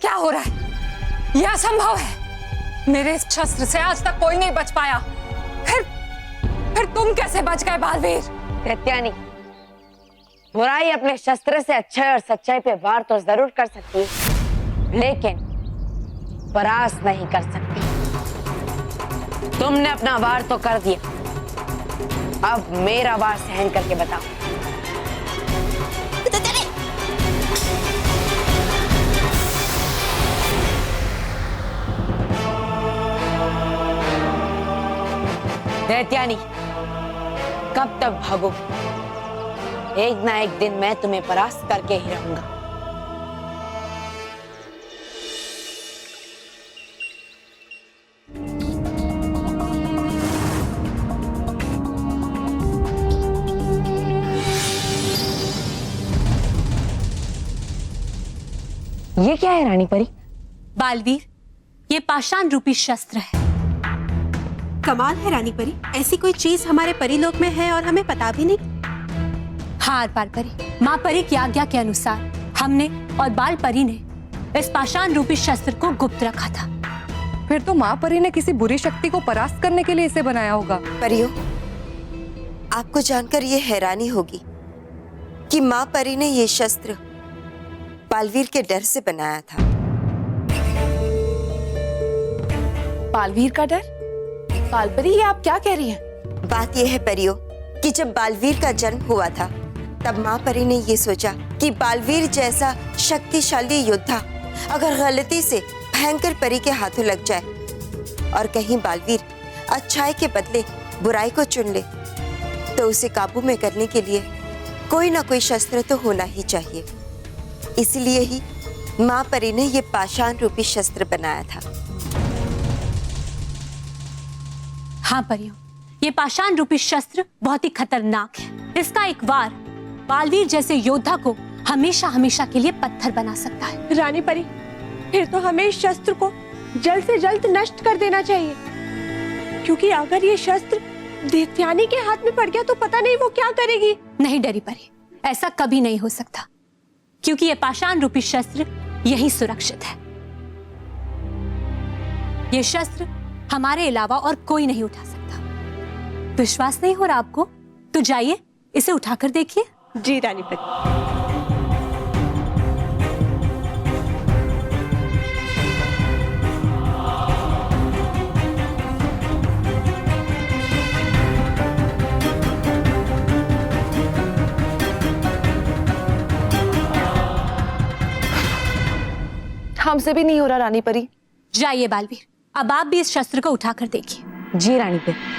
क्या हो रहा है? यह असंभव है। मेरे इस शस्त्र से आज तक कोई नहीं बच पाया। फिर तुम कैसे बच गए बालवीर? दैत्यानी, बुराई अपने शस्त्र से अच्छाई और सच्चाई पे वार तो जरूर कर सकती है, लेकिन परास नहीं कर सकती। तुमने अपना वार तो कर दिया, अब मेरा वार सहन करके बताओ। दैत्यानी, कब तक भागो? एक ना एक दिन मैं तुम्हें परास्त करके ही रहूंगा। ये क्या है रानी परी? बालवीर, ये पाषाण रूपी शस्त्र है। कमाल है रानी परी, ऐसी कोई चीज हमारे परीलोक में है और हमें पता भी नहीं। हाँ बाल परी, माँ परी की आज्ञा के अनुसार हमने और बाल परी ने इस पाषाण रूपी शस्त्र को गुप्त रखा था। फिर तो माँ परी ने किसी बुरी शक्ति को परास्त करने के लिए इसे बनाया होगा। परियों, आपको जानकर ये हैरानी होगी कि माँ परी ने ये शस्त्र बालवीर के डर से बनाया था। बालवीर का डर? बालपरी, ये आप क्या कह रही हैं? बात यह है परियों कि जब बालवीर का जन्म हुआ था तब माँ परी ने ये सोचा कि बालवीर जैसा शक्तिशाली योद्धा अगर गलती से भयंकर परी के हाथों लग जाए और कहीं बालवीर अच्छाई के बदले बुराई को चुन ले तो उसे काबू में करने के लिए कोई ना कोई शस्त्र तो होना ही चाहिए। इसलिए ही माँ परी ने ये पाषाण रूपी शस्त्र बनाया था। हाँ परियों, ये पाषाण रूपी शस्त्र बहुत ही खतरनाक है। इसका एक वार बालवीर जैसे योद्धा को हमेशा हमेशा के लिए पत्थर बना सकता है। रानी परी, फिर तो हमें इस शस्त्र को जल्द से जल्द नष्ट कर देना चाहिए, क्योंकि अगर ये शस्त्र दैत्यानी के हाथ में पड़ गया तो पता नहीं वो क्या करेगी। नहीं डरी परी, ऐसा कभी नहीं हो सकता, क्योंकि ये पाषाण रूपी शस्त्र यही सुरक्षित है। ये शस्त्र हमारे अलावा और कोई नहीं उठा सकता। विश्वास नहीं हो रहा आपको? तो जाइए इसे उठाकर देखिए। जी रानी परी। हमसे भी नहीं हो रहा रानी परी। जाइए बालवीर, अब आप भी इस शस्त्र को उठाकर देखिए। जी रानी परी।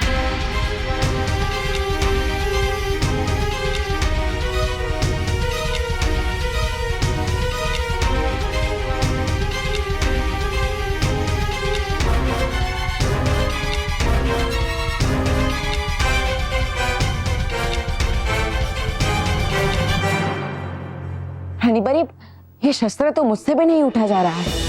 रानी परी, ये शस्त्र तो मुझसे भी नहीं उठा जा रहा है।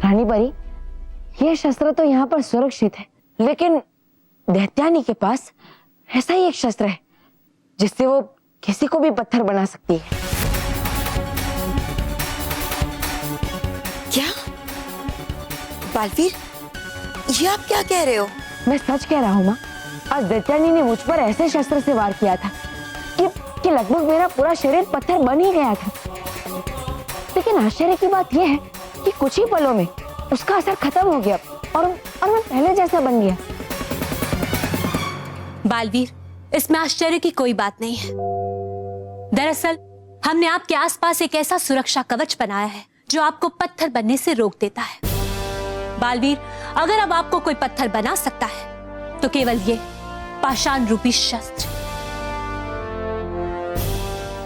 रानी परी, यह शस्त्र तो यहाँ पर सुरक्षित है, लेकिन दैत्यानी के पास ऐसा ही एक शस्त्र है जिससे वो किसी को भी पत्थर बना सकती है। क्या बालवीर, ये आप क्या कह रहे हो? मैं सच कह रहा हूँ माँ। आज दैत्यानी ने मुझ पर ऐसे शस्त्र से वार किया था कि लगभग मेरा पूरा शरीर पत्थर बन ही गया था। लेकिन आश्चर्य की बात यह है कि कुछ ही पलों में उसका असर खत्म हो गया और मैं पहले जैसा बन गया। बालवीर, इसमें आश्चर्य की कोई बात नहीं है। दरअसल हमने आपके आसपास एक ऐसा सुरक्षा कवच बनाया है जो आपको पत्थर बनने से रोक देता है। बालवीर, अगर अब आपको कोई पत्थर बना सकता है तो केवल ये पाषाण रूपी शस्त्र।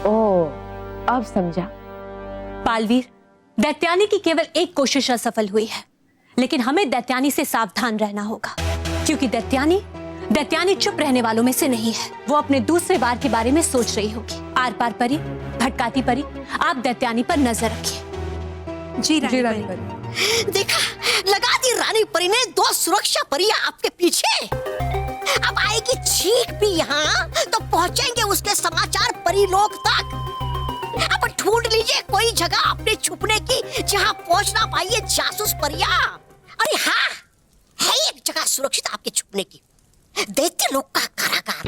ओह, अब समझा। बालवीर, दैत्यानी की केवल एक कोशिश असफल हुई है, लेकिन हमें दैत्यानी से सावधान रहना होगा, क्योंकि दैत्यानी चुप रहने वालों में से नहीं है। वो अपने दूसरे वार के बारे में सोच रही होगी। आर पार परी, भटकाती परी, आप दैत्यानी पर नजर रखिए। जी रानी परी। देखा, लगा दी रानी परी ने 2 सुरक्षा परियां आपके पीछे। अब आएगी चीख भी यहाँ तो पहुंचेंगे उसके समाचार परीलोक तक। अब ढूंढ लीजिए कोई जगह अपने छुपने की जहाँ पहुंच ना पाई ये जासूस परियां। अरे हाँ, है एक जगह सुरक्षित आपके छुपने की, दैत्य लोक का कारागार।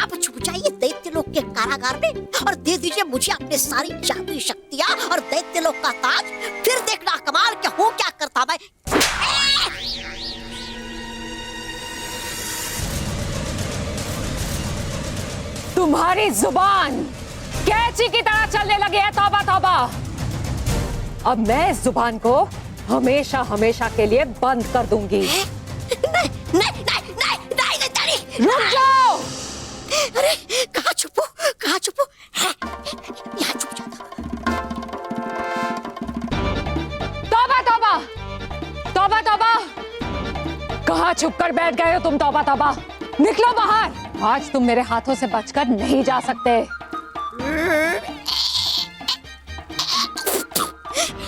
आप छुप जाइए दैत्य लोक के कारागार में और दे दीजिए मुझे अपनी सारी जादुई शक्तियां और दैत्य लोक का ताज। फिर देखना कमाल क्या हो क्या करता मैं। तुम्हारी जुबान कैंची की तरह चलने लगी है। तौबा तौबा। अब मैं इस जुबान को हमेशा हमेशा के लिए बंद कर दूंगी। नहीं नहीं नहीं नहीं नहीं नहीं, रुक जाओ। अरे कहाँ छुपू यहाँ छुप जाता। तौबा तौबा तौबा तौबा। कहाँ छुप कर बैठ गए हो तुम? तौबा तौबा, निकलो बाहर। आज तुम मेरे हाथों से बचकर नहीं जा सकते।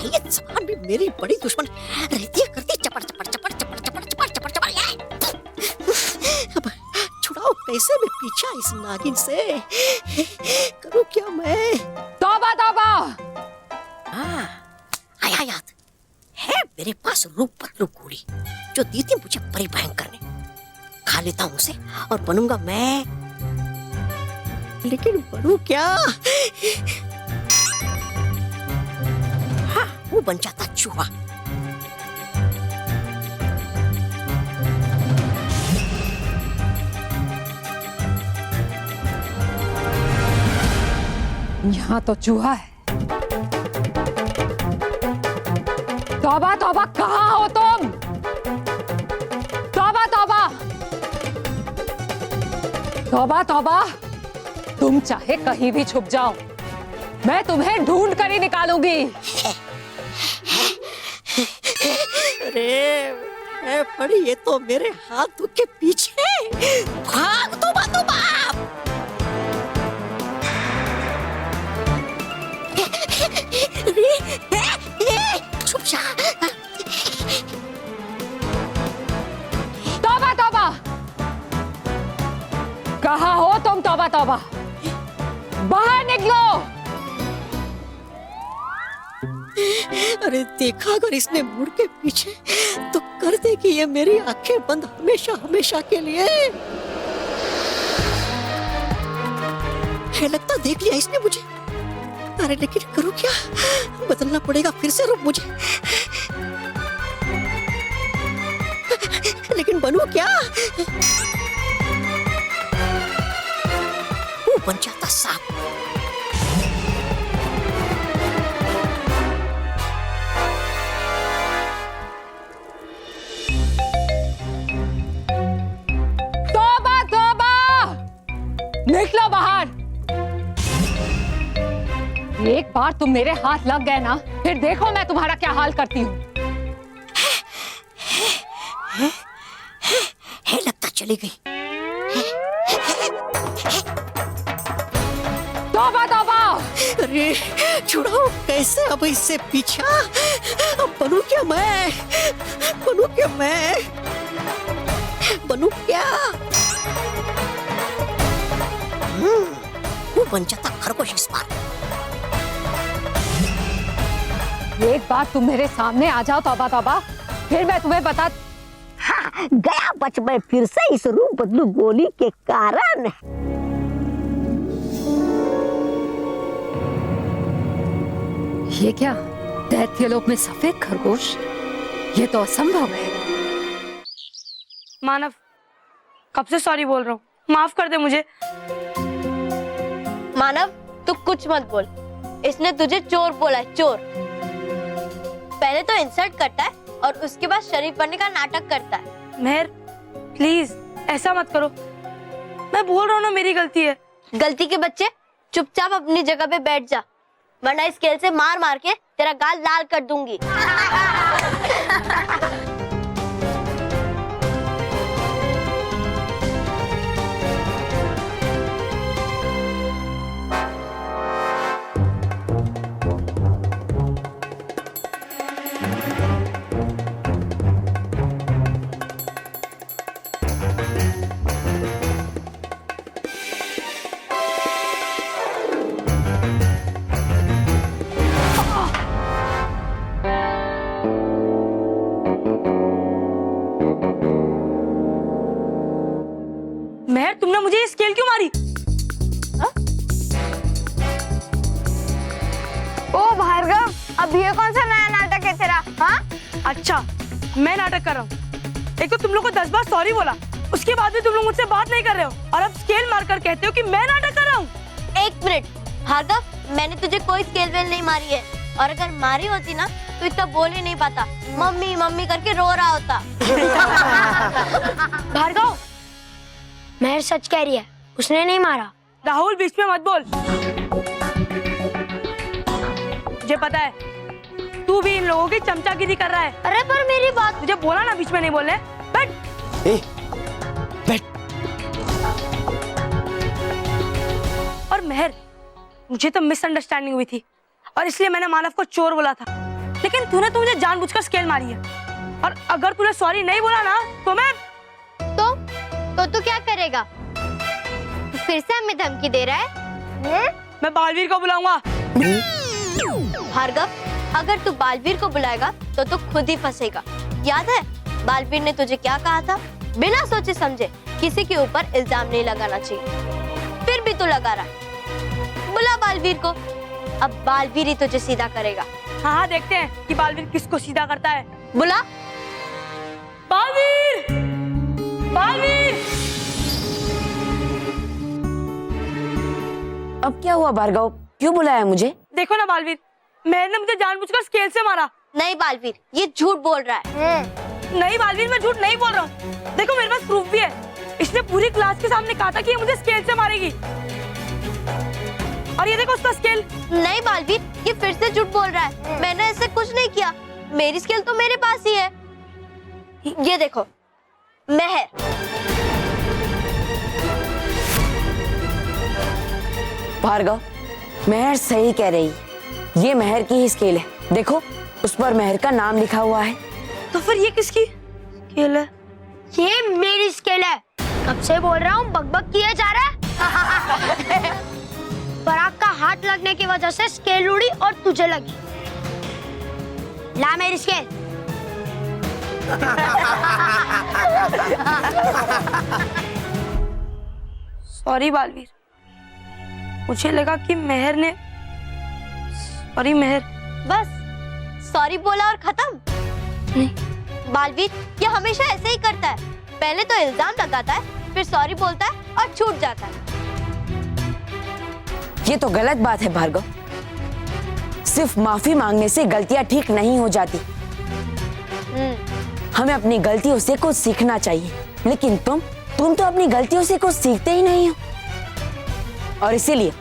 ये जबान भी मेरी बड़ी दुश्मन रहती है, करती चपड़ चपड़ चपड़ चपड़ चपड़ चपड़ चपड़ चपड़। अब छुड़ाओ कैसे मैं पीछा इस नागिन से, करूं क्या मैं? तौबा तौबा। हाँ, आया याद है, मेरे पास रूप पतलू गोली जो दी थी मुझे परी भयंकर ने। खा लेता हूं उसे और बनूंगा मैं, लेकिन बनूं क्या? हाँ, वो बन जाता चूहा। यहाँ तो चूहा है। तौबा तौबा, कहाँ हो तुम? तौबा तौबा तौबा तौबा। तुम चाहे कहीं भी छुप जाओ, मैं तुम्हें ढूंढ कर ही निकालूंगी। अरे पड़ी, ये तो मेरे हाथों के पीछे। भाग तो बाप। छुप जा। तौबा तौबा, कहाँ हो तुम? तौबा तौबा, बाहर निकलो। अरे देखा, अगर इसने मुड़ के पीछे तो कर देगी ये मेरी आंखें बंद हमेशा हमेशा के लिए। है लगता देख लिया इसने मुझे। अरे लेकिन करूं क्या? बदलना पड़ेगा फिर से रूप मुझे। लेकिन बनूं क्या? वो बन जाता सांप। तौबा तौबा, निकलो बाहर। एक बार तुम मेरे हाथ लग गए ना, फिर देखो मैं तुम्हारा क्या हाल करती हूँ। है लगता चली गई। तौबा तौबा। अरे छुड़ाओ कैसे अब इससे पीछा? अब बनूं क्या मैं? बनूं क्या मैं? बनूं क्या? वो बन जाता खरगोश इस बार। एक बार तुम मेरे सामने आ जाओ तौबा तौबा, फिर मैं तुम्हें बता। हाँ, गया बच मैं फिर से इस रूप बदलू गोली के कारण। ये क्या? दैत्यलोक में सफेद खरगोश? ये तो असंभव है। मानव, कब से सॉरी बोल रहा हूँ, माफ कर दे मुझे। मानव, तू कुछ मत बोल। इसने तुझे चोर बोला है, चोर। पहले तो इंसल्ट करता है और उसके बाद शरीफ बनने का नाटक करता है। मेहर, प्लीज ऐसा मत करो। मैं बोल रहा हूँ ना, मेरी गलती है। गलती के बच्चे चुपचाप अपनी जगह पे बैठ जा, वरना स्केल से मार मार के तेरा गाल लाल कर दूंगी। मेहर, तुमने मुझे ये स्केल क्यों मारी? ओ भार्गव, अब ये कौन सा नया नाटक है तेरा? हाँ, अच्छा, मैं नाटक कर रहा हूँ। एक तो तुम लोग को 10 बार सॉरी बोला, उसके बाद भी तुम लोग मुझसे बात नहीं कर रहे हो, और अब स्केल मारकर कहते हो कि मैं नाटक कर रहा हूँ। एक मिनट भार्गव, मैंने तुझे कोई स्केल वेल नहीं मारी है, और अगर मारी होती ना तो इतना बोल ही नहीं पाता, मम्मी मम्मी करके रो रहा होता। भार्गव, महर सच कह रही है, उसने नहीं मारा। राहुल, बीच में मत बोल। मुझे पता है तू भी इन लोगों की चमचागिरी कर रहा है। अरे पर मेरी बात, तुझे बोला ना बीच में नहीं बोलने। बैठ। बैठ। और मेहर, मुझे तो मिसअंडरस्टैंडिंग हुई थी और इसलिए मैंने मानव को चोर बोला था, लेकिन तूने तो मुझे जानबूझकर स्केल मारी है, और अगर तूने सॉरी नहीं बोला ना तो मैं तो तू क्या करेगा? तू फिर से हमें धमकी दे रहा है? मैं बालवीर को बुलाऊंगा। भार्गव, अगर तू बालवीर को बुलाएगा तो तू खुद ही फंसेगा। याद है बालवीर ने तुझे क्या कहा था? बिना सोचे समझे किसी के ऊपर इल्जाम नहीं लगाना चाहिए, फिर भी तू लगा रहा। बुला बालवीर को, अब बालवीर ही तुझे सीधा करेगा। हाँ, देखते हैं कि बालवीर किसको सीधा करता है। बुला बालवीर। बालवीर। अब क्या हुआ भार्गव, क्यों बुलाया मुझे? देखो ना बालवीर, मैंने ने मुझे जानबूझकर स्केल से मारा। नहीं बालवीर, ये झूठ बोल रहा है। नहीं बालवीर, मैं झूठ नहीं बोल रहा हूँ। देखो मेरे पास प्रूफ भी है, इसने पूरी क्लास के सामने कहा था कि ये मुझे स्केल से मारेगी, और ये देखो उसका स्केल। नहीं बालवीर, ये फिर से झूठ बोल रहा है, मैंने ऐसे कुछ नहीं किया, मेरी स्केल तो मेरे पास ही है। ये देखो महर। भार्गव, महर सही कह रही, ये महर की ही स्केल है। देखो उस पर महर का नाम लिखा हुआ है। तो फिर ये किसकी स्केल है? ये मेरी स्केल है, कब से बोल रहा हूँ, बकबक किया जा रहा है। पराग का हाथ लगने की वजह से स्केल उड़ी और तुझे लगी। ला मेरी स्केल। सॉरी बालवीर, मुझे लगा कि महर ने। सॉरी महर। बस सॉरी बोला और खत्म? नहीं बालवीर, ये हमेशा ऐसे ही करता है, पहले तो इल्जाम लगाता है, फिर सॉरी बोलता है और छूट जाता है। ये तो गलत बात है भार्गव, सिर्फ माफी मांगने से गलतियां ठीक नहीं हो जाती। हमें अपनी गलतियों से कुछ सीखना चाहिए, लेकिन तुम तो अपनी गलतियों से कुछ सीखते ही नहीं हो, और इसीलिए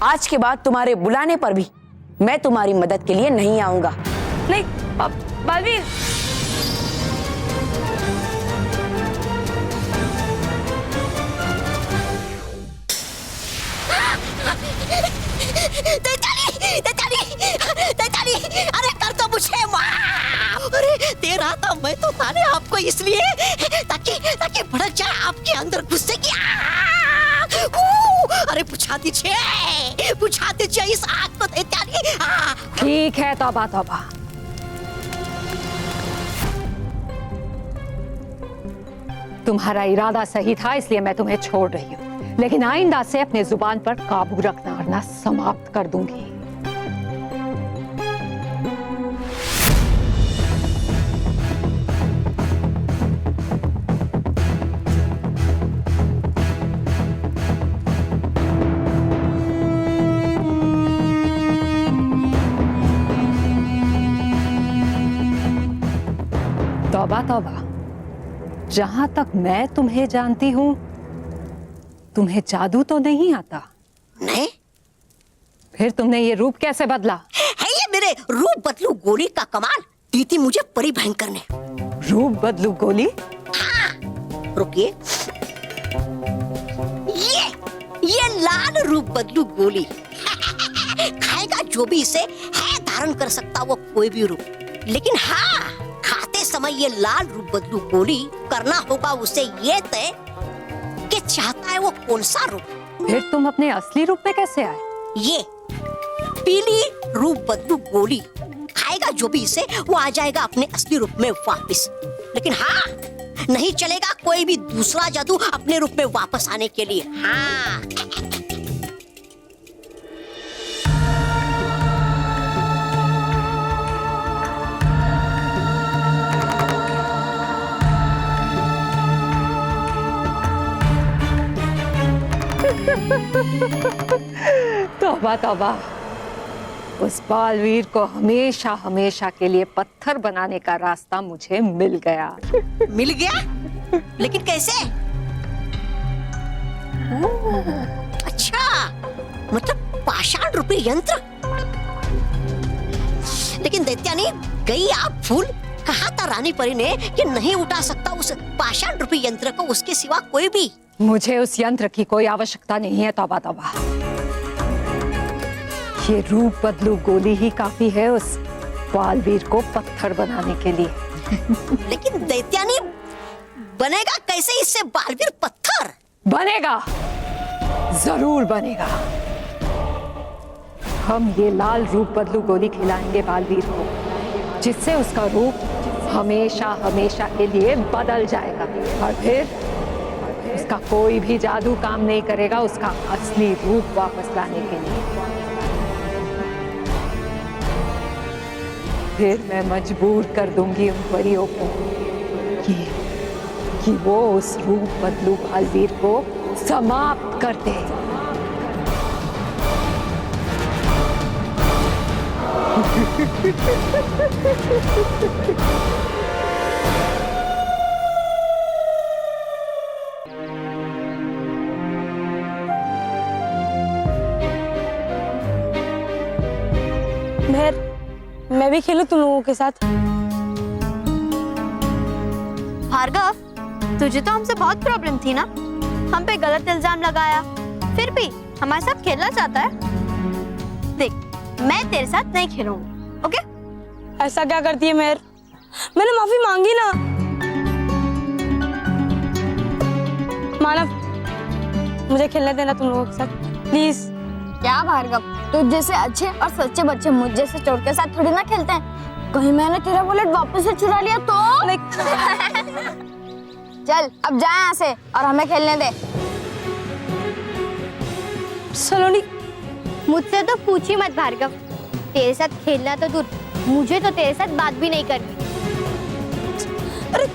आज के बाद तुम्हारे बुलाने पर भी मैं तुम्हारी मदद के लिए नहीं आऊंगा। नहीं बालवीर। अरे कर तो मुझे माफ। अरे दे रहा था मैं तो ताने आपको इसलिए ताकि भड़क जाए आपके अंदर गुस्से की। अरे बुझा दीजिए इस आग को दैत्यानी। ठीक है, तौबा तौबा। तुम्हारा इरादा सही था, इसलिए मैं तुम्हें छोड़ रही हूँ, लेकिन आइंदा से अपने जुबान पर काबू रखना वरना समाप्त कर दूंगी। तौबा तौबा, जहां तक मैं तुम्हें जानती हूं, तुम्हें जादू तो नहीं आता? नहीं, फिर तुमने ये रूप कैसे बदला? है ये मेरे रूप बदलू गोली का कमाल दी थी मुझे परी भयंकर ने। रूप बदलू गोली? रुकिए, ये लाल रूप बदलू गोली खाएगा जो भी इसे है धारण कर सकता वो कोई भी रूप, लेकिन हाँ खाते समय ये लाल रूप बदलू गोली करना होगा उसे ये तय कि चाहता है वो कौन सा रूप। फिर तुम अपने असली रूप में कैसे आए? ये पीली रूप बदलू गोली खाएगा जो भी इसे वो आ जाएगा अपने असली रूप में वापस, लेकिन हाँ नहीं चलेगा कोई भी दूसरा जादू अपने रूप में वापस आने के लिए। हाँ तौबा तौबा, उस बालवीर को हमेशा हमेशा के लिए पत्थर बनाने का रास्ता मुझे मिल गया। मिल गया? लेकिन कैसे? अच्छा, मतलब पाषाण रूपी यंत्र। लेकिन दैत्यानी गई आप फूल, कहा था रानी परी ने कि नहीं उठा सकता उस पाषाण रूपी यंत्र को उसके सिवा कोई भी। मुझे उस यंत्र की कोई आवश्यकता नहीं है तौबा तौबा। ये रूप बदलू गोली ही काफी है उस बालवीर को पत्थर बनाने के लिए। लेकिन दैत्यानी बनेगा कैसे इससे बालवीर पत्थर? बनेगा, जरूर बनेगा। हम ये लाल रूप बदलू गोली खिलाएंगे बालवीर को, जिससे उसका रूप हमेशा हमेशा के लिए बदल जाएगा और फिर उसका कोई भी जादू काम नहीं करेगा उसका असली रूप वापस लाने के लिए। फिर मैं मजबूर कर दूंगी उन परियों को कि वो उस रूप बदलू बालवीर को समाप्त कर दे। मेहर, मैं भी खेलूं तुम लोगों के साथ? भार्गव, तुझे तो हमसे बहुत प्रॉब्लम थी ना, हम पे गलत इल्जाम लगाया, फिर भी हमारे साथ खेलना चाहता है। देख, मैं तेरे साथ नहीं खेलूंगी, ओके? ऐसा क्या करती है मेहर? मैंने माफी मांगी ना। मानव, मुझे खेलने देना तुम लोगों के साथ प्लीज। क्या भार्गव, तू जैसे अच्छे और सच्चे बच्चे मुझ जैसे चोर के साथ थोड़ी ना खेलते हैं। कहीं मैंने तेरा बुलेट वापस से चुरा लिया तो? चल अब जा यहाँ से और हमें खेलने दे। सलोनी, मुझसे तो पूछ ही मत भार्गव, तेरे साथ खेलना तो दूर, मुझे तो तेरे साथ बात भी नहीं करनी। अरे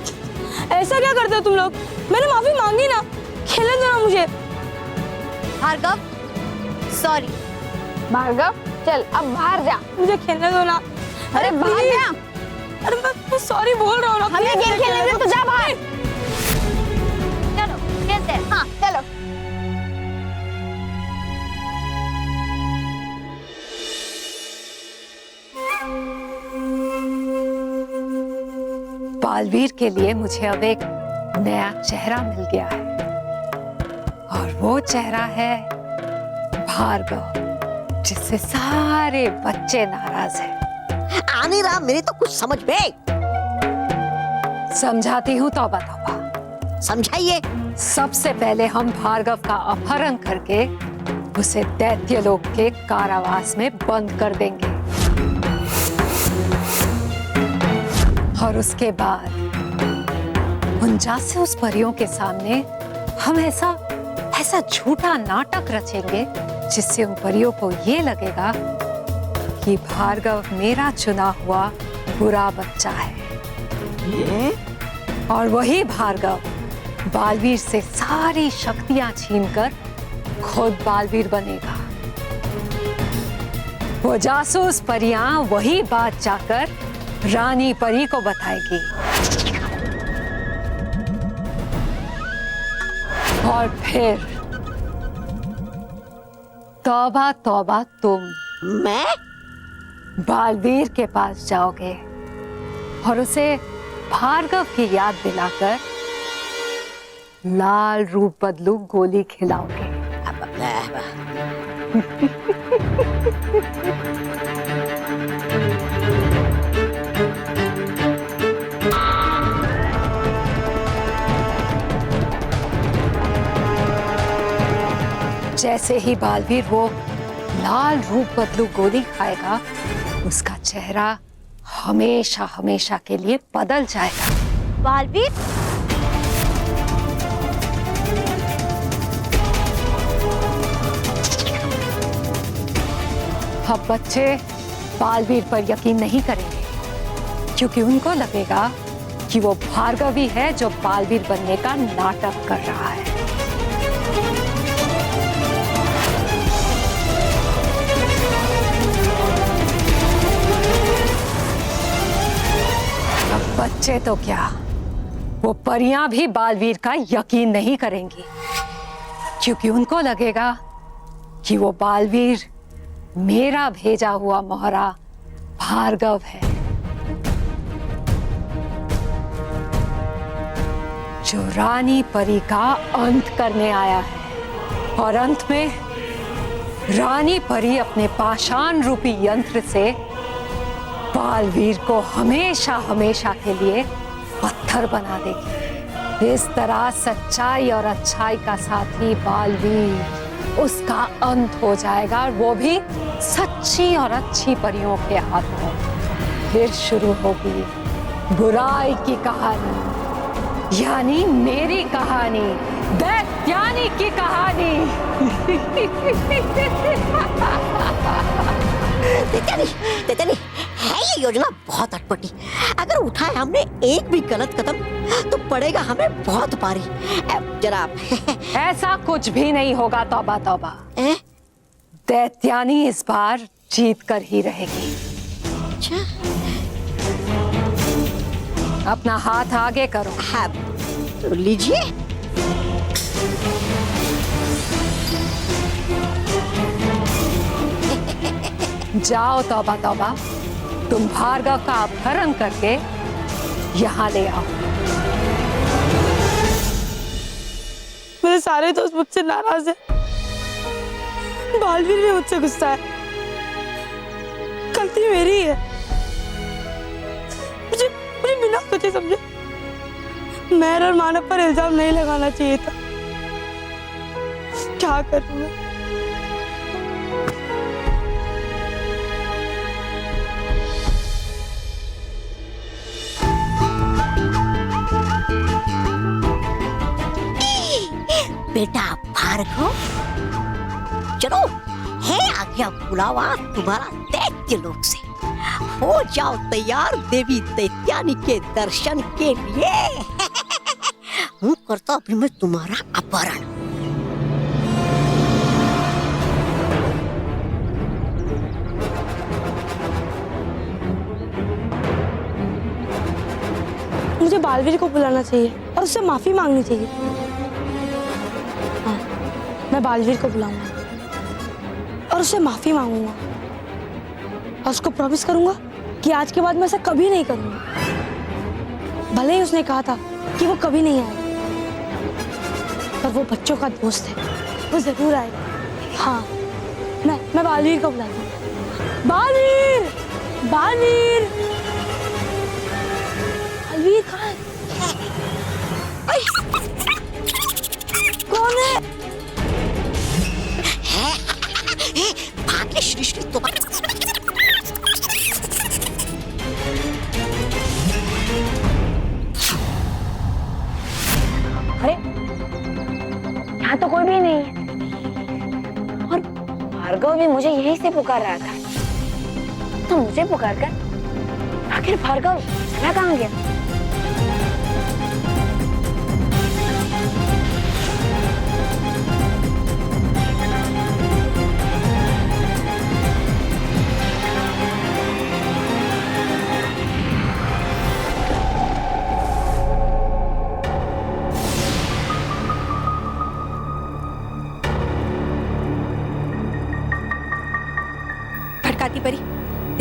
ऐसा क्या करते हो तुम लोग? मैंने माफी मांगी ना, खेलने दो ना मुझे। भार्गव, सॉरी। भार्गव चल अब बाहर जा, मुझे खेलने दो ना। अरे बाहर जा। अरे मैं सॉरी बोल रहा हूँ ना। हमें गेम खेलने दे तो जा बाहर। चलो खेलते हैं। हाँ चलो। बालवीर के लिए मुझे अब एक नया चेहरा मिल गया है और वो चेहरा है भार्गव, जिससे सारे बच्चे नाराज हैं। आने रहा मेरे तो कुछ समझ में। समझाती हूँ तौबा तौबा। समझाइए। सबसे पहले हम भार्गव का अपहरण करके उसे दैत्यलोक के कारावास में बंद कर देंगे और उसके बाद उन जासूस परियों के सामने हम ऐसा झूठा नाटक रचेंगे जिससे उन परियों को ये लगेगा कि भार्गव मेरा चुना हुआ बुरा बच्चा है और वही भार्गव बालवीर से सारी शक्तियां छीनकर खुद बालवीर बनेगा। वो जासूस परियां वही बात जाकर रानी परी को बताएगी और फिर तौबा तौबा, तुम मैं? बालवीर के पास जाओगे और उसे भार्गव की याद दिलाकर लाल रूप बदलू गोली खिलाओगे। जैसे ही बालवीर वो लाल रूप बदलू गोली खाएगा, उसका चेहरा हमेशा हमेशा के लिए बदल जाएगा। बालवीर, अब बच्चे बालवीर पर यकीन नहीं करेंगे, क्योंकि उनको लगेगा कि वो भार्गव ही है जो बालवीर बनने का नाटक कर रहा है। अब बच्चे तो क्या, वो परियां भी बालवीर का यकीन नहीं करेंगी, क्योंकि उनको लगेगा कि वो बालवीर मेरा भेजा हुआ मोहरा भार्गव है, जो रानी परी का अंत करने आया है। और अंत में रानी परी अपने पाषाण रूपी यंत्र से बालवीर को हमेशा हमेशा के लिए पत्थर बना देगी। इस तरह सच्चाई और अच्छाई का साथी बालवीर, उसका अंत हो जाएगा, और वो भी सच्ची और अच्छी परियों के हाथों। फिर शुरू होगी बुराई की कहानी, यानी मेरी कहानी, दैत्यानी की कहानी। दैत्यानी, है ये योजना बहुत अटपटी। अगर उठाए हमने एक भी गलत कदम तो पड़ेगा हमें बहुत भारी। जनाब, ऐसा कुछ भी नहीं होगा। तौबा तौबा, दैत्यानी इस बार जीत कर ही रहेगी। अच्छा, अपना हाथ आगे करो। हाँ, तो लीजिए। जाओ तौबा तौबा, तुम भार्गव का अपहरण करके यहाँ ले आओ। मेरे सारे दोस्त मुझसे नाराज है, बालवीर भी मुझसे गुस्सा है। गलती मेरी है। मुझे बिना सोचे समझे मेहर और मानव पर इल्जाम नहीं लगाना चाहिए था। क्या करूं मैं? बेटा भार्गव, चलो है आ गया बुलावा तुम्हारा दैत्य लोक से। हो जाओ तैयार देवी दैत्यानी के दर्शन के लिए। हूँ करता अभी मैं तुम्हारा अपहरण। मुझे बालवीर को बुलाना चाहिए और उससे माफी मांगनी चाहिए। हाँ, मैं बालवीर को बुलाऊंगा और उससे माफी मांगूंगा और उसको प्रॉमिस करूंगा कि आज के बाद मैं ऐसा कभी नहीं करूंगा। भले ही उसने कहा था कि वो कभी नहीं आएगा, पर वो बच्चों का दोस्त है, वो जरूर आएगा। हाँ, मैं बालवीर को बुलाऊंगा। बालवीर, बालवीर, बालवीर कहाँ है? कौन है? भाग्य श्री श्री तुम्हारे। अरे यहाँ तो कोई भी नहीं है, और भार्गव भी मुझे यहीं से पुकार रहा था, तो मुझे पुकार कर आखिर भार्गव चला कहाँ गया? भटकाती परी,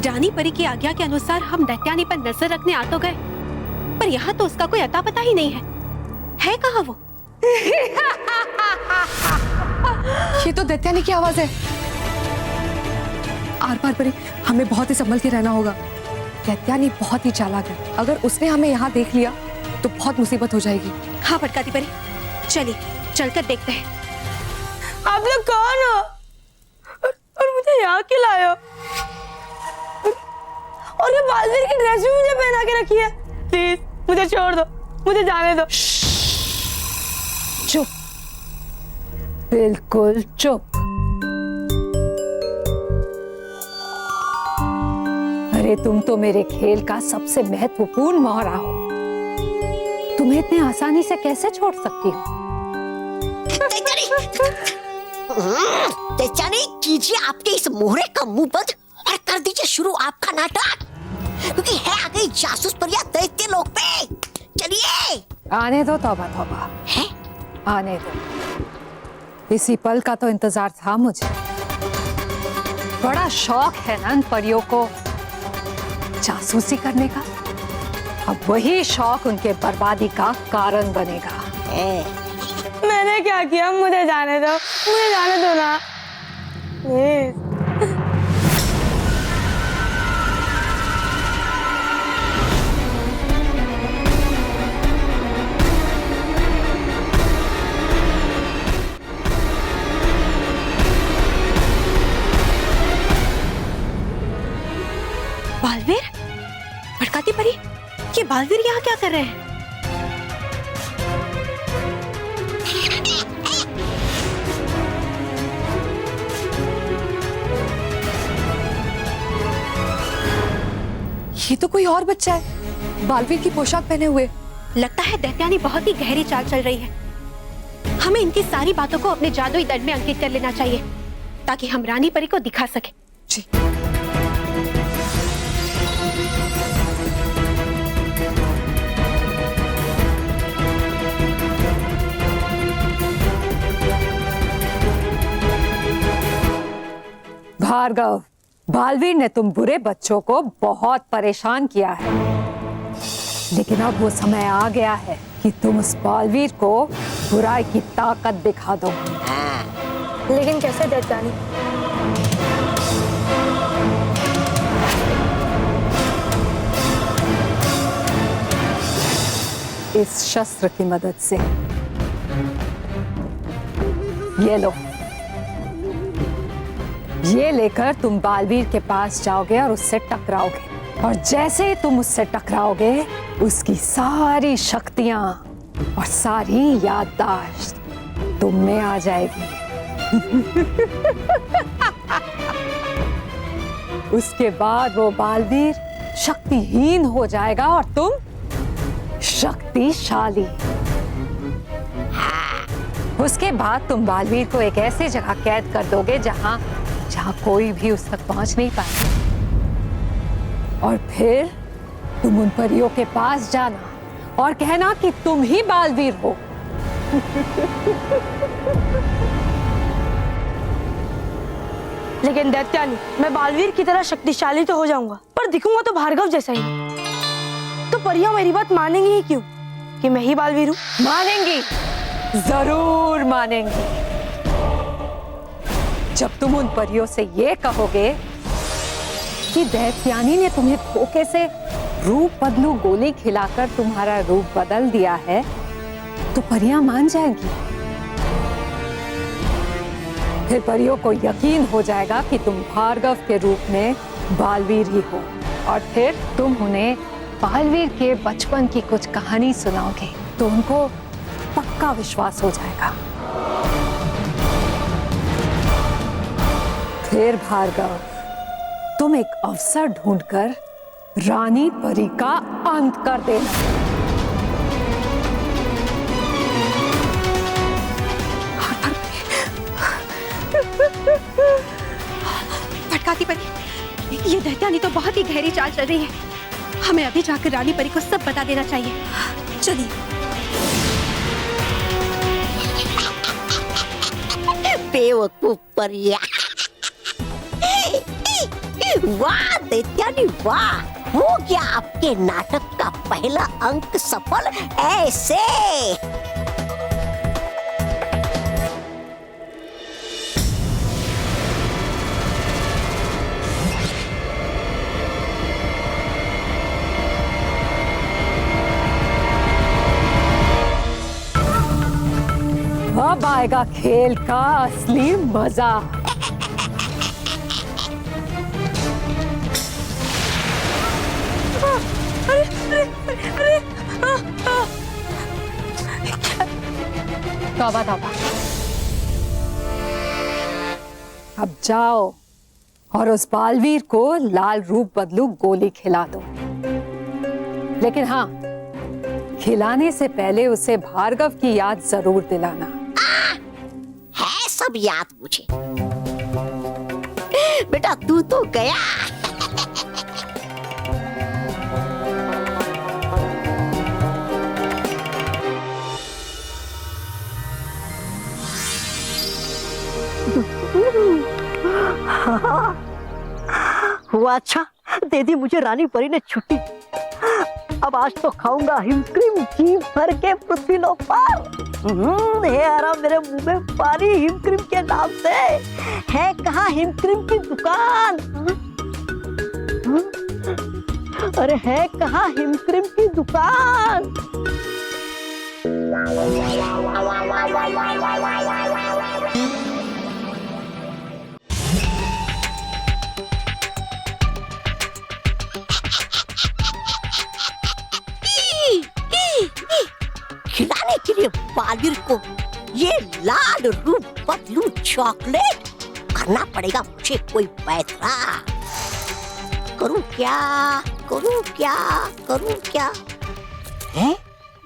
रानी परी की आज्ञा के अनुसार हम दैत्यानी पर नजर रखने आ तो गए, पर यहाँ तो उसका कोई अता पता ही नहीं है कहाँ वो? ये तो दैत्यानी की आवाज है। आर पार परी, हमें बहुत ही संभल के रहना होगा। दैत्यानी बहुत ही चालाक है, अगर उसने हमें यहाँ देख लिया तो बहुत मुसीबत हो जाएगी। हाँ भटकाती परी, चलिए चलकर देखते हैं। आप लोग कौन हो और मुझे यहाँ क्यों लाए हो? और ये बालवीर की ड्रेस भी मुझे पहना के रखी है। प्लीज मुझे छोड़ दो, मुझे जाने दो। चुप, बिल्कुल चुप। अरे तुम तो मेरे खेल का सबसे महत्वपूर्ण मोहरा हो, तुम्हें इतने आसानी से कैसे छोड़ सकती हो? दैत्यानी, कीजिए आपके इस मोहरे का मुंह बंद और कर दीजिए शुरू आपका नाटक, क्योंकि है आ गई जासूस परियां दैत्य लोक पे। चलिए। आने दो तौबा तौबा, है? आने दो। इसी पल का तो इंतजार था मुझे। बड़ा शौक है ना इन परियों को जासूसी करने का, अब वही शौक उनके बर्बादी का कारण बनेगा। मैंने क्या किया? मुझे जाने दो, मुझे जाने दो ना प्लीज। बालवीर, भटकाती परी, ये बालवीर यहाँ क्या कर रहे हैं? ये तो कोई और बच्चा है, बालवीर की पोशाक पहने हुए। लगता है दैत्यानी बहुत ही गहरी चाल चल रही है। हमें इनकी सारी बातों को अपने जादुई दंड में अंकित कर लेना चाहिए, ताकि हम रानी परी को दिखा सके। जी। भार्गव, बालवीर ने तुम बुरे बच्चों को बहुत परेशान किया है, लेकिन अब वो समय आ गया है कि तुम उस बालवीर को बुराई की ताकत दिखा दो। लेकिन कैसे दैत्यानी? इस शस्त्र की मदद से। ये लो, ये लेकर तुम बालवीर के पास जाओगे और उससे टकराओगे, और जैसे ही तुम उससे टकराओगे उसकी सारी शक्तियां और सारी याददाश्त तुम में आ जाएगी। उसके बाद वो बालवीर शक्तिहीन हो जाएगा और तुम शक्तिशाली। उसके बाद तुम बालवीर को एक ऐसी जगह कैद कर दोगे जहां कोई भी उस तक पहुंच नहीं पाए, और फिर तुम उन परियों के पास जाना और कहना कि तुम ही बालवीर हो। लेकिन दैत्यानी, मैं बालवीर की तरह शक्तिशाली तो हो जाऊंगा, पर दिखूंगा तो भार्गव जैसा ही। तो परियां मेरी बात मानेंगी ही क्यों कि मैं ही बालवीर हूँ? मानेंगी, जरूर मानेंगी। जब तुम उन परियों से ये कहोगे कि दैत्यानी ने तुम्हें धोखे से रूप बदलू गोली खिलाकर तुम्हारा रूप बदल दिया है, तो परियां मान जाएंगी। फिर परियों को यकीन हो जाएगा कि तुम भार्गव के रूप में बालवीर ही हो, और फिर तुम उन्हें बालवीर के बचपन की कुछ कहानी सुनाओगे तो उनको पक्का विश्वास हो जाएगा। फिर भार्गव, तुम एक अवसर ढूंढकर रानी परी का अंत कर देना। भटकाती परी, ये दैत्यानी तो बहुत ही गहरी चाल चल रही है। हमें अभी जाकर रानी परी को सब बता देना चाहिए। चलिए। बेवकूफ परिया, वाह दैत्यानी वाह, हो गया आपके नाटक का पहला अंक सफल ऐसे। अब आएगा खेल का असली मजा। तौबा तौबा। अब जाओ और उस बालवीर को लाल रूप बदलू गोली खिला दो, लेकिन हाँ, खिलाने से पहले उसे भार्गव की याद जरूर दिलाना। है सब याद मुझे। बेटा तू तो गया। हुआ अच्छा, दे दी मुझे रानी परी ने छुट्टी। अब आज तो खाऊंगा हिमक्रीम जी भर के पृथ्वीलोक पार। हे आराम मेरे मुंह में पानी हिमक्रीम के नाम से। है कहाँ हिमक्रीम की दुकान? अरे है कहाँ हिमक्रीम की दुकान? खिलाने के लिए बालवीर को ये लाल रूप बदलू चॉकलेट करना पड़ेगा मुझे कोई फैसला। करूं क्या करूं क्या करूं क्या? है?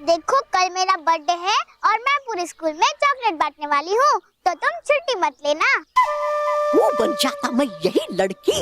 देखो कल मेरा बर्थडे है और मैं पूरे स्कूल में चॉकलेट बांटने वाली हूँ, तो तुम छुट्टी मत लेना। वो बन जाता मैं यही लड़की।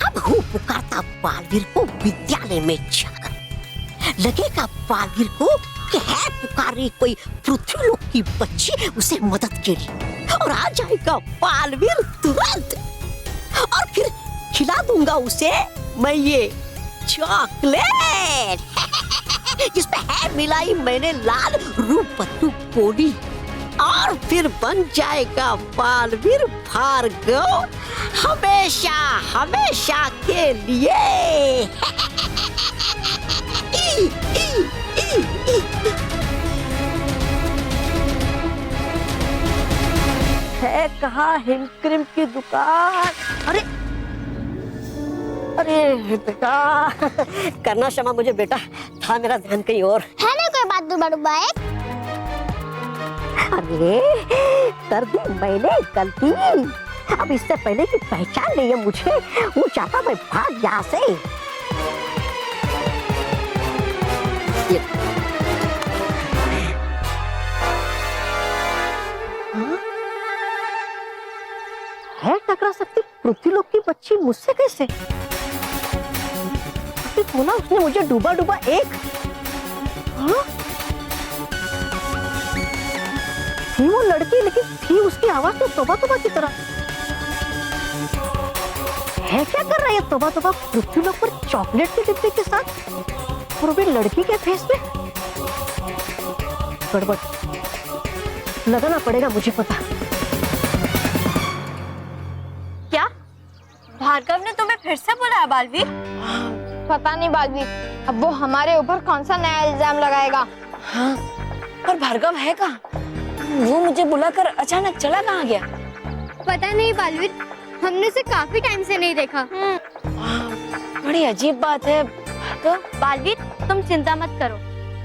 अब हूँ पुकारता बालवीर को विद्यालय में जाकर। लगेगा बालवीर को कि है पुकारी कोई पृथ्वीलोक की बच्ची उसे मदद के लिए, और आ जाएगा बालवीर तुरंत, और फिर खिला दूंगा उसे मैं ये चॉकलेट जिसपे है मिलाई मैंने लाल रूप बदलू गोली, और फिर बन जाएगा बालवीर भार्गव हमेशा हमेशा के लिए। है कहाँ हिमक्रीम की दुकान? अरे अरे बेटा, करना क्षमा मुझे बेटा, था मेरा ध्यान कहीं और। है ना कोई बात दुबा डुबा? अरे कर दी मैंने गलती। अब इससे पहले कि पहचान ले मुझे, वो चाहता मैं भाग यहाँ से। है टकरा सकती पृथ्वीलोक की बच्ची मुझसे कैसे? बोला उसने मुझे डूबा डूबा एक। हाँ? थी वो लड़की, लेकिन थी उसकी आवाज तो तोबा तोबा की तरह। है क्या कर रहा है तोबा तोबा पृथ्वीलोक पर चॉकलेट के डिब्बे के साथ, और वो लड़की के फेस में? गड़बड़, लगाना पड़ेगा मुझे पता। क्या भार्गव ने तुम्हें फिर से बुलाया बालवीर? पता नहीं बालवीर, अब वो हमारे ऊपर कौन सा नया इल्जाम लगाएगा। हाँ, पर भार्गव है कहाँ? वो मुझे बुलाकर अचानक चला कहाँ गया? पता नहीं बालवीर, हमने उसे काफी टाइम से नहीं देखा। बड़ी अजीब बात है। बालवीर तुम चिंता मत करो,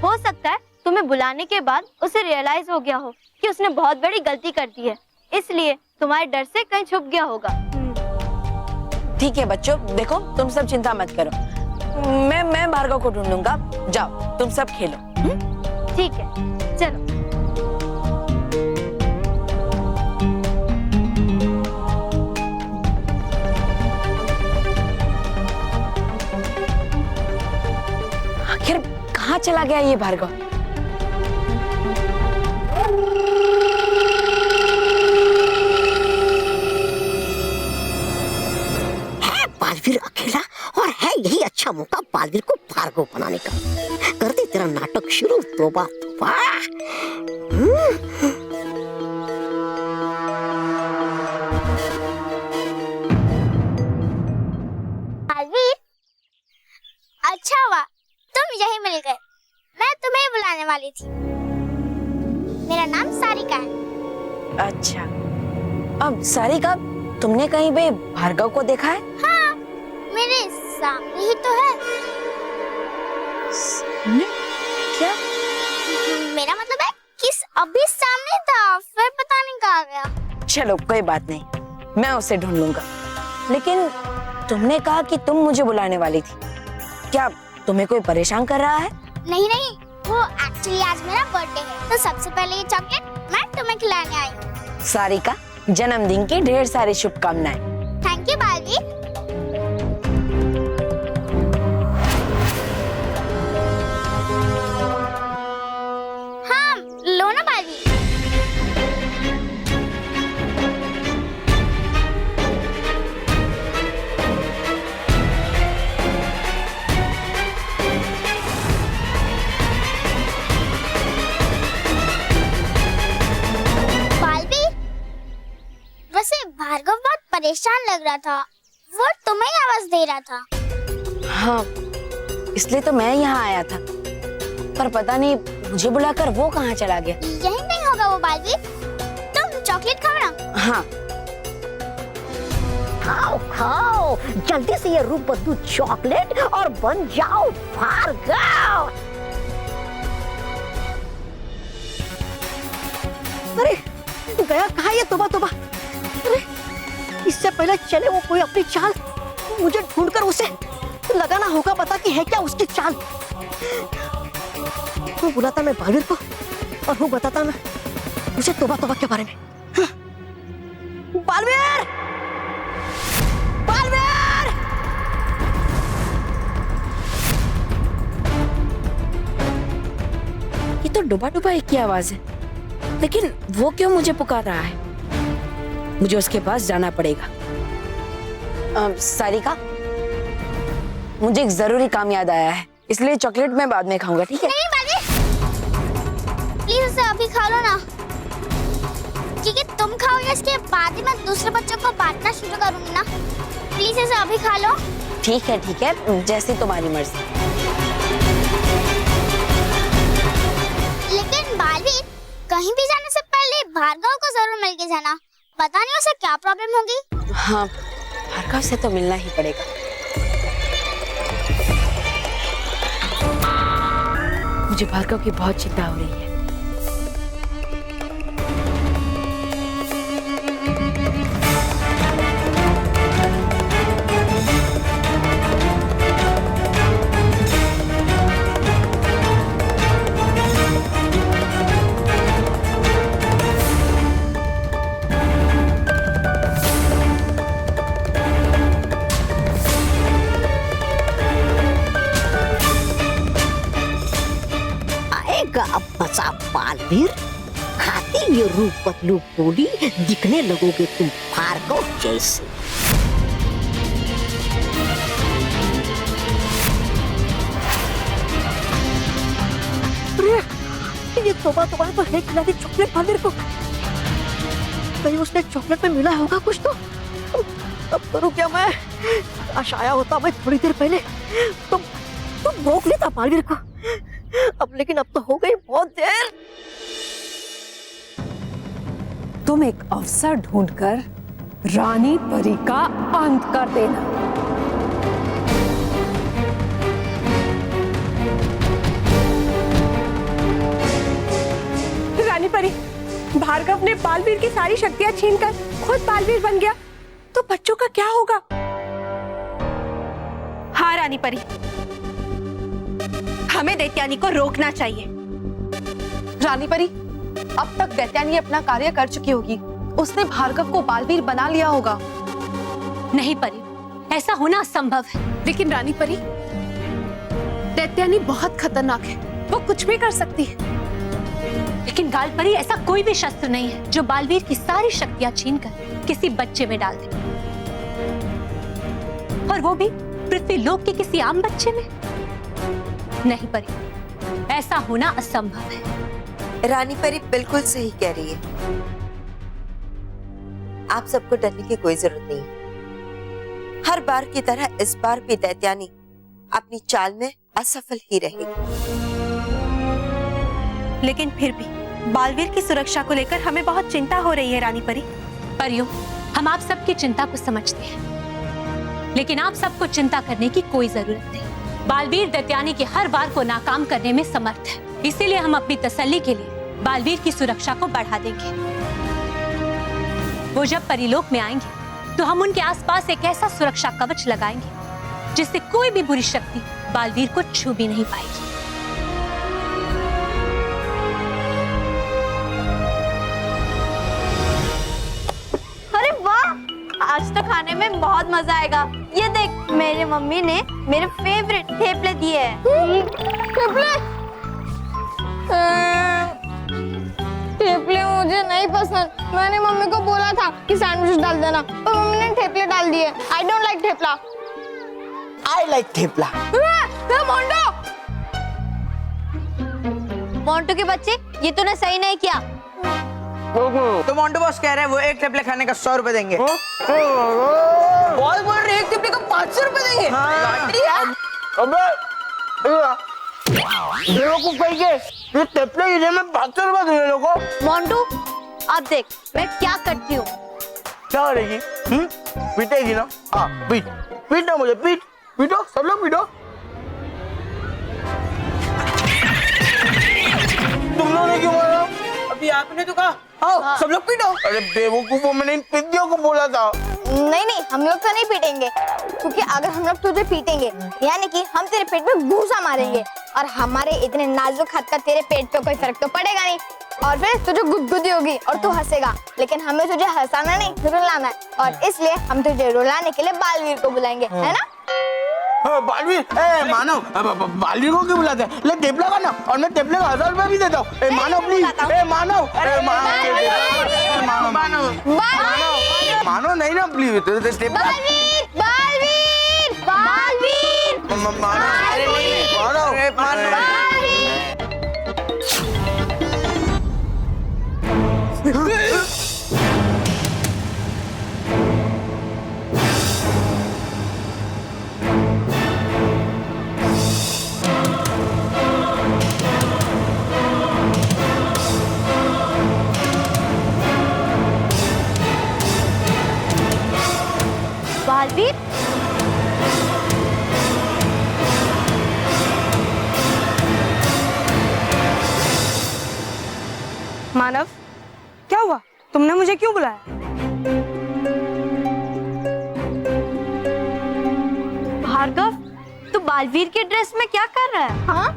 हो सकता है तुम्हें बुलाने के बाद उसे रियलाइज हो गया हो कि उसने बहुत बड़ी गलती कर दी है, इसलिए तुम्हारे डर से कहीं छुप गया होगा। ठीक है बच्चों, देखो तुम सब चिंता मत करो, मैं भार्गव को ढूंढूंगा। जाओ तुम सब खेलो। ठीक है चलो। चला गया ये भार्गव? है बालवीर अकेला और है यही अच्छा मौका बालवीर को भार्गव बनाने का। कर दे तेरा नाटक शुरू। तोबा तोबा। बालवीर, अच्छा हुआ तुम यही मिल गए। मैं तुम्हें बुलाने वाली थी। मेरा नाम सारिका है। अच्छा, अब सारिका, तुमने कहीं पे भार्गव को देखा है? हाँ, मेरे सामने ही तो है। क्या? मेरा मतलब है कि अभी सामने था, फिर पता नहीं कहाँ गया। चलो कोई बात नहीं, मैं उसे ढूंढ लूंगा। लेकिन तुमने कहा कि तुम मुझे बुलाने वाली थी, क्या तुम्हें कोई परेशान कर रहा है? नहीं नहीं, वो एक्चुअली आज मेरा बर्थडे है, तो सबसे पहले ये चॉकलेट मैं तुम्हें खिलाने आई हूँ। सारिका, जन्मदिन की ढेर सारी शुभकामनाएं। Thank you Baalveer. हाँ, लो ना बालवीर। बालवीर, वैसे भार्गव बहुत परेशान लग रहा था, वो तुम्हें ही आवाज दे रहा था। हाँ, इसलिए तो मैं यहाँ आया था, पर पता नहीं मुझे बुलाकर वो कहाँ चला गया। यही नहीं होगा वो बालवीर, तुम चॉकलेट खाओ ना। हाँ, खाओ खाओ जल्दी से ये रूप बदलू चॉकलेट और बन जाओ भार्गव। अरे गया कहाँ ये? तोबा तोबा। अरे इससे पहले चले वो कोई अपनी चाल, मुझे ढूंढकर उसे लगाना होगा। बता कि है क्या उसकी चाल। वो बुलाता मैं बालवीर को और वो बताता मैं मुझे तोबा तोबा के बारे में। बालवीर, बालवीर! ये तो डुबा डुबा एक की आवाज है, लेकिन वो क्यों मुझे पुकार रहा है? मुझे उसके पास जाना पड़ेगा। सारिका, मुझे एक जरूरी काम याद आया है, इसलिए चॉकलेट मैं बाद में खाऊंगा, ठीक है? नहीं बालवीर, प्लीज उसे अभी खा लो ना, क्योंकि तुम खाओगे इसके बाद ही मैं दूसरे बच्चों को बांटना शुरू करूंगी ना। प्लीज इसे अभी खा लो। ठीक है, जैसे तुम्हारी मर्जी। लेकिन बालवीर, कहीं भी जाने से पहले भार्गव को जरूर मिल के जाना, पता नहीं उसे क्या प्रॉब्लम होगी। हाँ, भार्गव से तो मिलना ही पड़ेगा। मुझे भार्गव की बहुत चिंता हो रही है। अब बचा बालवीर, खाते ये रूप बदलू बोली, दिखने लगोगे तुम भार्गव जैसे। अरे ये तोबा तोबा तो है खिला दी चॉकलेट बालवीर को। कहीं उसने चॉकलेट में मिला होगा कुछ तो। अब करूं क्या मैं? काश आया होता मैं थोड़ी देर पहले, तुम रोक लेता बालवीर को। लेकिन अब तो हो गई बहुत देर। तुम एक अवसर ढूंढकर रानी परी का अंत कर देना। रानी परी, भार्गव ने बालवीर की सारी शक्तियां छीनकर खुद बालवीर बन गया, तो बच्चों का क्या होगा? हाँ रानी परी, हमें दैत्यानी को रोकना चाहिए। रानी परी, अब तक दैत्यानी अपना कार्य कर चुकी होगी, उसने भार्गव को बालवीर बना लिया होगा। नहीं परी, ऐसा होना असंभव है। लेकिन रानी परी, दैत्यानी बहुत खतरनाक है, वो कुछ भी कर सकती है, लेकिन गालपरी ऐसा कोई भी शस्त्र नहीं है जो बालवीर की सारी शक्तियां छीनकर किसी बच्चे में डाल दे, और वो भी पृथ्वी लोक के किसी आम बच्चे में। नहीं परी, ऐसा होना असंभव है। रानी परी बिल्कुल सही कह रही है। आप सबको डरने की कोई जरूरत नहीं है। हर बार की तरह इस बार भी दैत्यानी अपनी चाल में असफल ही रहेगी। लेकिन फिर भी बालवीर की सुरक्षा को लेकर हमें बहुत चिंता हो रही है रानी परी। परियों, हम आप सबकी चिंता को समझते हैं, लेकिन आप सबको चिंता करने की कोई जरूरत नहीं। बालवीर दैत्यानी के हर वार को नाकाम करने में समर्थ है, इसीलिए हम अपनी तसल्ली के लिए बालवीर की सुरक्षा को बढ़ा देंगे। वो जब परीलोक में आएंगे तो हम उनके आसपास एक ऐसा सुरक्षा कवच लगाएंगे जिससे कोई भी बुरी शक्ति बालवीर को छू भी नहीं पाएगी। अरे वाह, आज तो खाने में बहुत मजा आएगा। ये देख, मेरी मम्मी ने मेरे फेवरेट थेपले दिए हैं। थेपले मुझे नहीं पसंद। मैंने मम्मी को बोला था कि सैंडविच डाल देना, पर मम्मी ने थेपले डाल दिए। I don't like thepla. I like thepla. Montu, Montu के बच्चे, ये तूने सही नहीं किया। तो मोंटू बॉस कह रहे हैं वो एक थेपले खाने का 100 रुपए देंगे। बॉस बोल रहे एक थेपले का 500 रुपए देंगे। ये थेपले गिरे में 500 रुपए दे लोगों। मोंटू, अब देख मैं क्या करती हूँ। क्या करेगी? पीटेगी ना? हाँ, पीटना मुझे, पीटो, सब लोग पीटो। तुम लोगों ने क्यों मारा? अभी आपने तो कहा आओ सब लोग पीटो। अरे बेवकूफों, मैंने इन पिद्दियों को बोला था। नहीं, हम लोग तो नहीं पीटेंगे, क्योंकि अगर हम लोग तुझे पीटेंगे यानी कि हम तेरे पेट में घूसा मारेंगे, और हमारे इतने नाजुक हाथ का तेरे पेट पे कोई फर्क तो पड़ेगा नहीं, और फिर तुझे गुदगुदी होगी और तू हंसेगा। लेकिन हमें तुझे हंसाना नहीं, रुलाना है, और इसलिए हम तुझे रुलाने के लिए बालवीर को बुलाएंगे, है ना? बालवीर, मानो बालवीर को क्यों बुलाते हैं? ले थेपला खाना, और मैं थेपले का 1000 रुपए भी देता हूँ। मानो प्लीज, मानो नहीं ना प्लीज। बालवीर, मानव, क्या हुआ? तुमने मुझे क्यों बुलाया? भार्गव, तू बालवीर के ड्रेस में क्या कर रहा है? हाँ?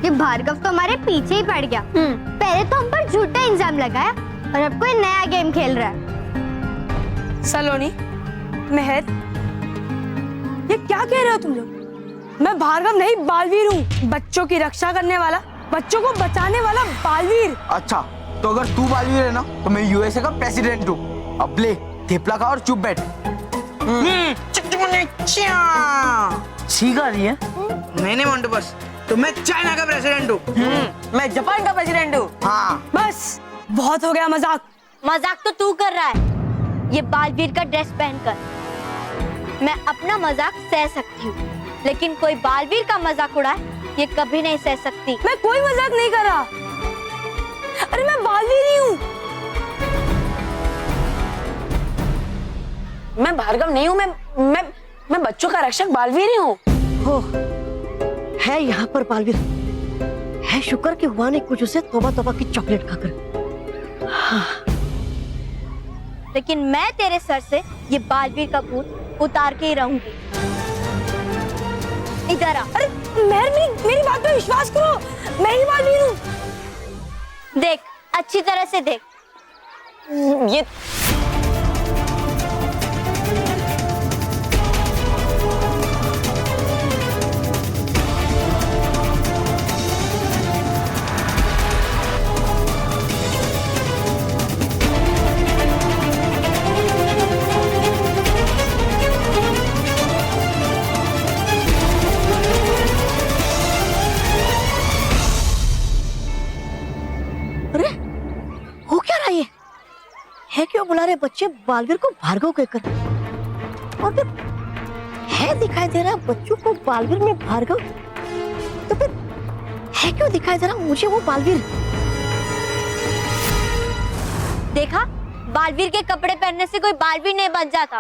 ये भार्गव तो हमारे पीछे ही पड़ गया। पहले तो हम पर झूठा इल्जाम लगाया, और अब कोई नया गेम खेल रहा है। सलोनी, मेहर, ये क्या कह रहे हो तुम लोग? मैं भार्गव नहीं, बालवीर हूँ। बच्चों की रक्षा करने वाला, बच्चों को बचाने वाला बालवीर। अच्छा, तो अगर तू बालवीर है ना, तो मैं यूएसए का प्रेसिडेंट हूँ। अब ले थेपला खा और चुप बैठ। ठीक आ रही है? नहीं मोंटू बॉस, तो मैं चाइना का प्रेसिडेंट हूँ। मैं जापान का प्रेसिडेंट हूँ। हाँ, बस बहुत हो गया मजाक। मजाक तो तू कर रहा है, ये बालवीर का ड्रेस पहनकर। मैं अपना मजाक सह सकती हूँ, लेकिन कोई बालवीर का मजाक उड़ाए ये कभी नहीं सह सकती। मैं कोई मजाक नहीं कर रहा। अरे मैं बालवीर ही हूँ। मैं भार्गव नहीं हूँ, मैं बच्चों का रक्षक बालवीर ही हूँ। हो है यहाँ पर बालवीर है। शुक्र कि हुआ ने कुछ उसे तोबा तोबा की चॉकलेट खाकर। हाँ। लेकिन मैं तेरे सर से ये बालवीर का भूत उतार के ही रहूंगी। इधर आ। अरे मेहर, मेरी बात पे विश्वास करो, मैं ही बालवीर हूँ। देख, अच्छी तरह से देख। ये है क्यों बुला रहे बच्चे बालवीर को भार्गव कहकर? और फिर है दिखाई दे रहा बच्चों को बालवीर में भार्गव, तो फिर है क्यों दिखाई दे रहा मुझे वो बालवीर? देखा, बालवीर के कपड़े पहनने से कोई बालवीर नहीं बन जाता।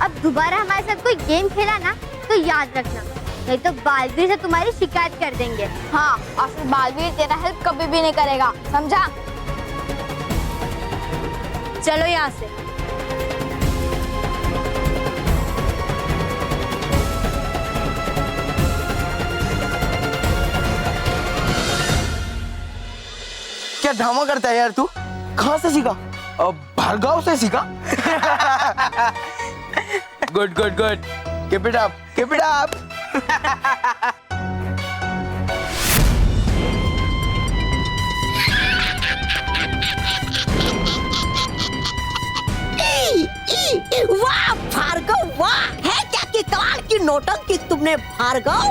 अब दोबारा हमारे साथ कोई गेम खेला ना तो याद रखना, नहीं तो बालवीर से तुम्हारी शिकायत कर देंगे। हाँ, और फिर बालवीर तेरा हेल्प कभी भी नहीं करेगा, समझा? चलो यहाँ से। क्या ड्रामा करता है यार तू? कहाँ से सीखा? भार्गव से सीखा? Good good good, keep it up, keep it up. वाह भार्गव वाह, है क्या कि कमाल की नौटंकी तुमने भार्गव।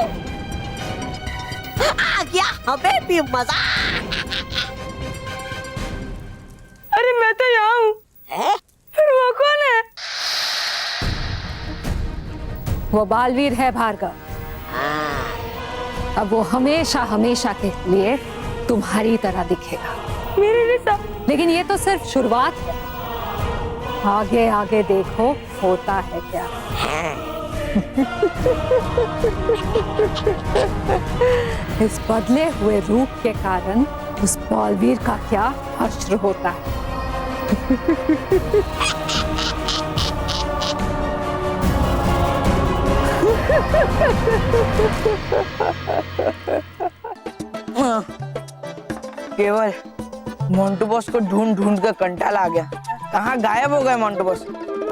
आ गया हमें भी मजा। अरे मैं तो यहाँ हूँ, फिर वो कौन है? वो बालवीर है भार्गव। अब वो हमेशा हमेशा के लिए तुम्हारी तरह दिखेगा। मेरे जैसा? लेकिन ये तो सिर्फ शुरुआत है, आगे आगे देखो होता है क्या। इस बदले हुए रूप के कारण उस बालवीर का क्या हश्र होता है। केवल मोंटू बॉस को ढूंढ ढूंढ कर कंटाला आ गया। कहाँ गायब हो गए मोंटू बॉस?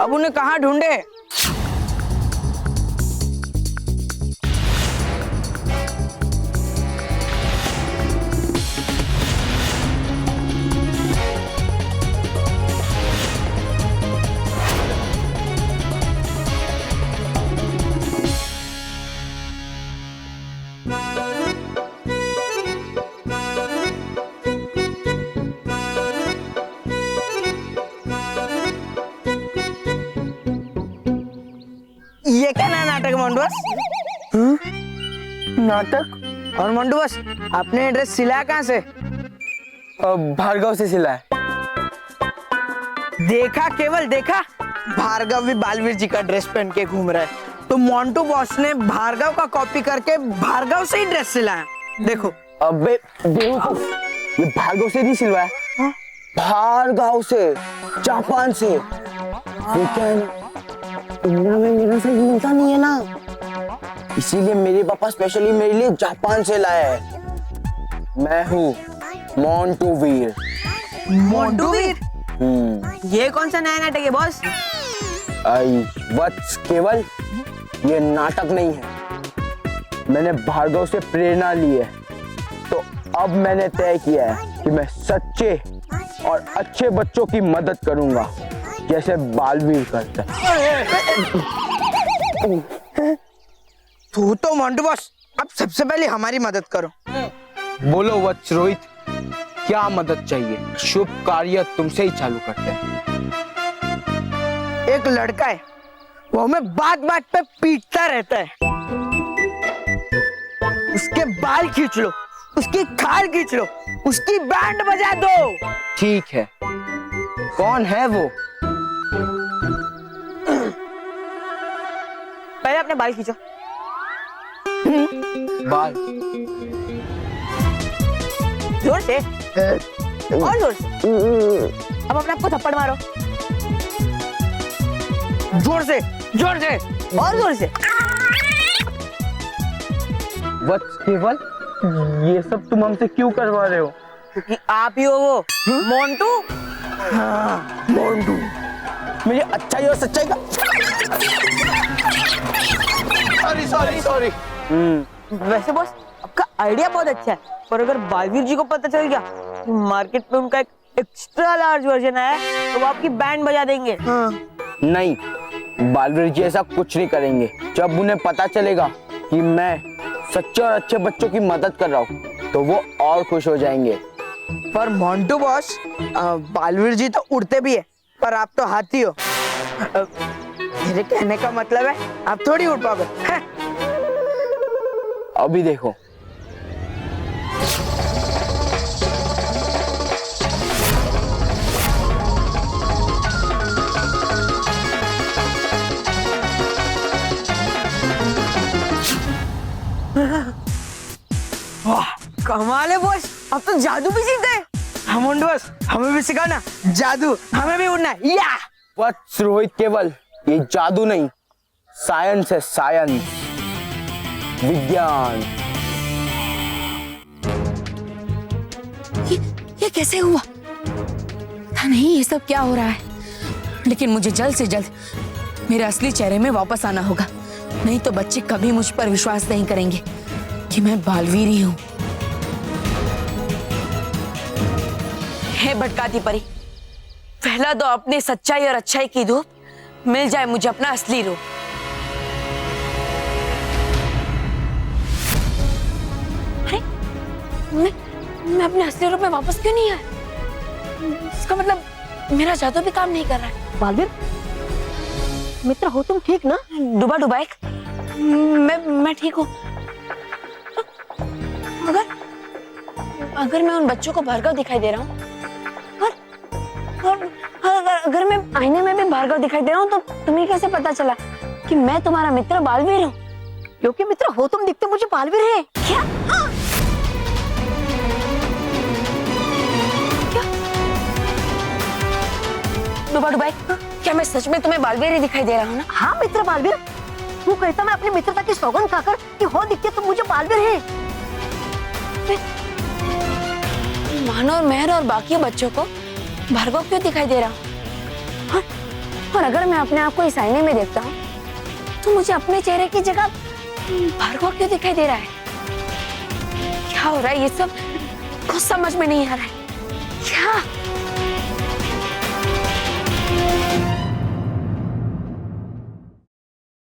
अब उन्हें कहाँ ढूंढे? ये क्या नया नाटक है मोंटू बॉस? नाटक? और मोंटू बॉस, आपने ड्रेस सिलाया कहाँ से? भार्गव से सिलाया। देखा केवल, देखा, भार्गव भी बालवीर जी का ड्रेस पहन के घूम रहा है। तो मोंटू बॉस ने भार्गव का कॉपी करके भार्गव से ही ड्रेस सिलाया। देखो। अबे बेवकूफ, ये भार्गव से नहीं सिलवाया, भार्गव से, जापान से। ये क्या है ना, इंडिया में मेरा साइज मिलता नहीं है ना, इसीलिए मेरे पापा स्पेशली मेरे लिए जापान से लाया है। मैं हूँ मोंटू वीर। मोंटू वीर? ये कौन सा नया नाटक है बॉस? आई वत्स केवल, ये नाटक नहीं है, मैंने भार्गव से प्रेरणा ली है। तो अब मैंने तय किया है कि मैं सच्चे और अच्छे बच्चों की मदद करूंगा, जैसे बालवीर करता है। तू तो मोंटू बॉस, अब सबसे पहले हमारी मदद करो। बोलो वत्स रोहित, क्या मदद चाहिए? शुभ कार्य तुमसे ही चालू करते हैं। एक लड़का है, वो हमें बात बात पे पीटता रहता है। उसके बाल खींच लो, उसकी खाल खींच लो, उसकी बैंड बजा दो। ठीक है, कौन है वो? पहले अपने बाल खींचो। बाल जोर से, और जोर से। अब अपने आप को थप्पड़ मारो, जोर से, जोर से, और जोर से। वत्स केवल, ये सब तुम हमसे क्यों करवा रहे हो? क्योंकि आप ही हो वो मोंटू। हाँ, मोंटू। मुझे अच्छाई और सच्चाई का सॉरी। वैसे बॉस, आपका आइडिया बहुत अच्छा है, पर अगर बालवीर जी को पता चल गया कि मार्केट में उनका एक एक्स्ट्रा लार्ज वर्जन है, तो वो आपकी बैंड बजा देंगे। नहीं, बालवीर जी ऐसा कुछ नहीं करेंगे। जब उन्हें पता चलेगा कि मैं सच्चे और अच्छे बच्चों की मदद कर रहा हूँ, तो वो और खुश हो जाएंगे। पर मोंटू बॉस, बालवीर जी तो उड़ते भी है, पर आप तो हाथी हो। मेरे कहने का मतलब है आप थोड़ी उड़ पाओगे। हैं? अभी देखो। वाह, कमाल है बॉस, अब तो जादू भी सीख गए। हाँ मोंटू बॉस, हमें भी सिखाना जादू, हमें भी उड़ना है। या बस रोहित, केवल ये जादू नहीं, साइंस है, साइंस, विज्ञान। ये कैसे हुआ? पता नहीं ये सब क्या हो रहा है, लेकिन मुझे जल्द से जल्द मेरे असली चेहरे में वापस आना होगा, नहीं तो बच्चे कभी मुझ पर विश्वास नहीं करेंगे कि मैं बालवीर ही हूँ। हे भटकाती परी, पहला तो अपनी सच्चाई और अच्छाई की धूप, मिल जाए मुझे अपना असली रूप। अरे मैं अपने असली रूप में वापस क्यों नहीं आया? इसका मतलब मेरा जादू भी काम नहीं कर रहा है। बालवीर मित्र हो तुम ठीक ना? डुबा डुबा एक मैं ठीक हूँ। अगर मैं उन बच्चों को भार्गव दिखाई दे रहा हूँ, और अगर मैं आईने में भी भार्गव दिखाई दे रहा हूँ, तो तुम्हें कैसे पता चला कि मैं तुम्हारा मित्र बालवीर हूँ? क्योंकि मित्र हो तुम दिखते मुझे बालवीर है। क्या? क्या? डुबा डुबा, क्या मैं सच में तुम्हें बालवीर ही दिखाई दे रहा हूँ ना? हाँ मित्र बालवीर, तू कहता मैं अपनी मित्रता की सौगंध खाकर कि हो दिखते तुम मुझे बालवीर है। मानो और मेहर और बाकी बच्चों को भार्गव क्यों दिखाई दे रहा हूँ? हाँ? और अगर मैं अपने आप को इस आईने में देखता हूँ, तो मुझे अपने चेहरे की जगह भार्गव क्यों दिखाई दे रहा है? क्या हो रहा है ये सब कुछ समझ में नहीं आ रहा है। क्या